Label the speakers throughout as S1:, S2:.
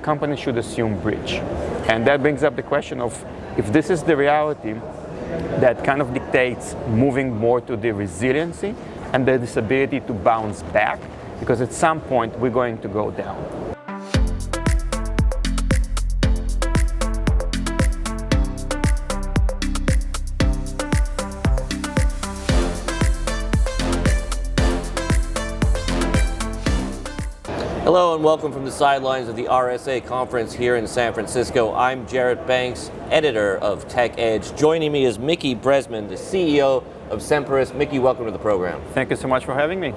S1: companies should assume breach. And that brings up the question of if this is the reality that kind of dictates moving more to the resiliency and the ability to bounce back, because at some point we're going to go down.
S2: Hello and welcome from the sidelines of the RSA conference here in San Francisco. I'm Jarrett Banks, editor of Tech Edge. Joining me is Mickey Bresman, the CEO of Semperis. Mickey, welcome to the program.
S1: Thank you so much for having me.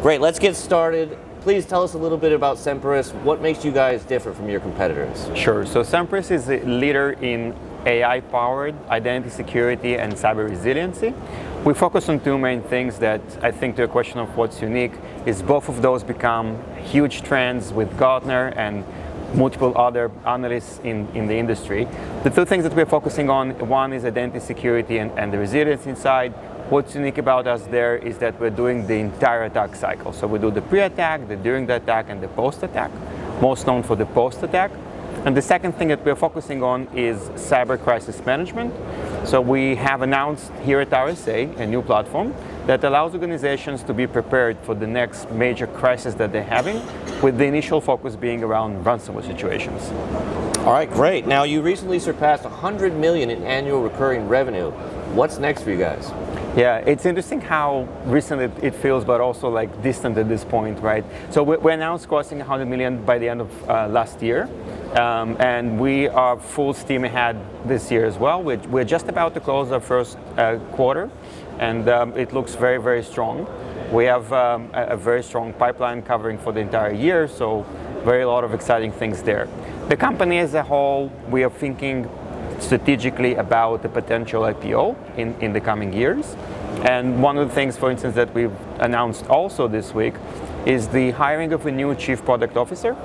S2: Great, let's get started. Please tell us a little bit about Semperis. What makes you guys different from your competitors?
S1: Sure, so Semperis is a leader in AI-powered identity security and cyber resiliency. We focus on two main things that I think, to a question of what's unique, is both of those become huge trends with Gartner and multiple other analysts in the industry. The two things that we're focusing on, one is identity security and the resilience inside. What's unique about us there is that we're doing the entire attack cycle. So we do the pre-attack, the during the attack, and the post-attack, most known for the post-attack. And the second thing that we're focusing on is cyber crisis management. So we have announced here at RSA a new platform that allows organizations to be prepared for the next major crisis that they're having, with the initial focus being around ransomware situations.
S2: All right, great. Now, you recently surpassed $100 million in annual recurring revenue. What's next for you guys?
S1: Yeah, it's interesting how recent it feels, but also like distant at this point, right? So we're announced crossing 100 million by the end of last year. And we are full steam ahead this year as well. We're just about to close our first quarter, and it looks very, very strong. We have a very strong pipeline covering for the entire year, so a lot of exciting things there. The company as a whole, we are thinking strategically about the potential IPO in the coming years. And one of the things, for instance, that we've announced also this week is the hiring of a new Chief Product Officer.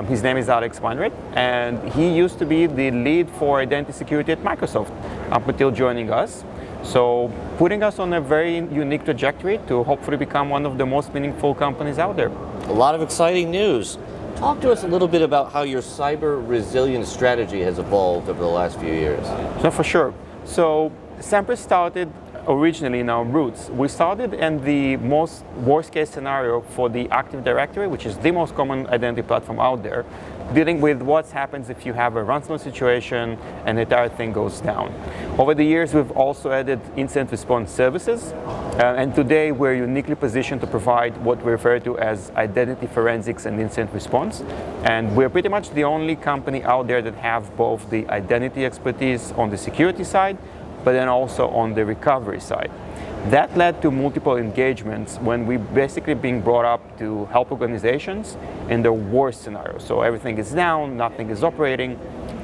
S1: His name is Alex Weinrich, and he used to be the lead for identity security at Microsoft up until joining us. So putting us on a very unique trajectory to hopefully become one of the most meaningful companies out there.
S2: A lot of exciting news. Talk to us a little bit about how your cyber resilience strategy has evolved over the last few years.
S1: So for sure. So Semperis started originally in our roots. We started in the most worst case scenario for the Active Directory, which is the most common identity platform out there, dealing with what happens if you have a ransomware situation and the entire thing goes down. Over the years, we've also added incident response services, and today we're uniquely positioned to provide what we refer to as identity forensics and incident response. And we're pretty much the only company out there that have both the identity expertise on the security side, but then also on the recovery side. That led to multiple engagements when we basically being brought up to help organizations in the worst scenario. So everything is down, nothing is operating.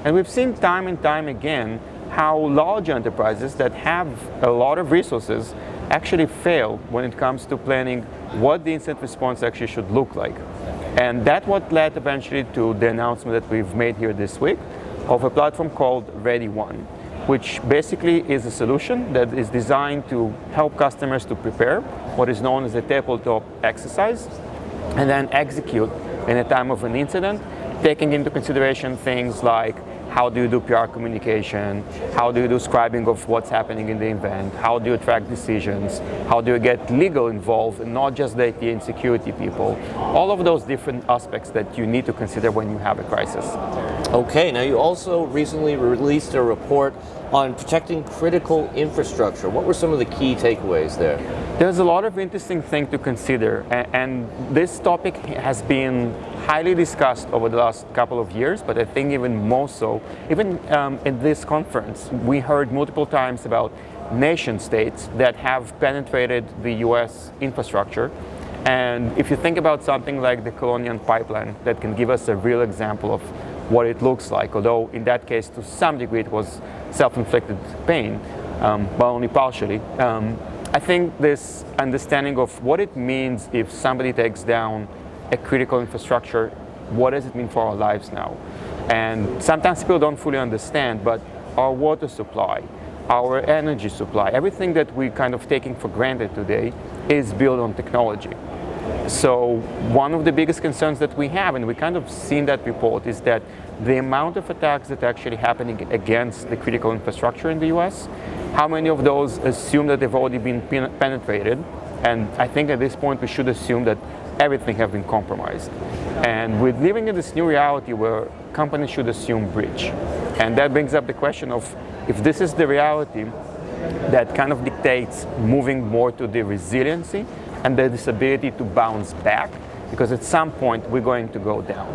S1: And we've seen time and time again how large enterprises that have a lot of resources actually fail when it comes to planning what the incident response actually should look like. And that's what led eventually to the announcement that we've made here this week of a platform called Ready One, which basically is a solution that is designed to help customers to prepare what is known as a tabletop exercise, and then execute in a time of an incident, taking into consideration things like how do you do PR communication, how do you do scribing of what's happening in the event, how do you track decisions, how do you get legal involved and not just the IT and security people, all of those different aspects that you need to consider when you have a crisis.
S2: Okay, now you also recently released a report on protecting critical infrastructure. What were some of the key takeaways there?
S1: There's a lot of interesting things to consider, and this topic has been highly discussed over the last couple of years, but I think even more so. Even in this conference, we heard multiple times about nation states that have penetrated the US infrastructure. And if you think about something like the Colonial Pipeline, that can give us a real example of what it looks like, although in that case, to some degree, it was self-inflicted pain, but only partially. I think this understanding of what it means if somebody takes down a critical infrastructure, what does it mean for our lives now? And sometimes people don't fully understand, but our water supply, our energy supply, everything that we're kind of taking for granted today is built on technology. So one of the biggest concerns that we have, and we kind of seen that report, is that the amount of attacks that are actually happening against the critical infrastructure in the US, how many of those assume that they've already been penetrated? And I think at this point we should assume that everything has been compromised. And we're living in this new reality where companies should assume breach. And that brings up the question of, if this is the reality, that kind of dictates moving more to the resiliency and the disability to bounce back, because at some point we're going to go down.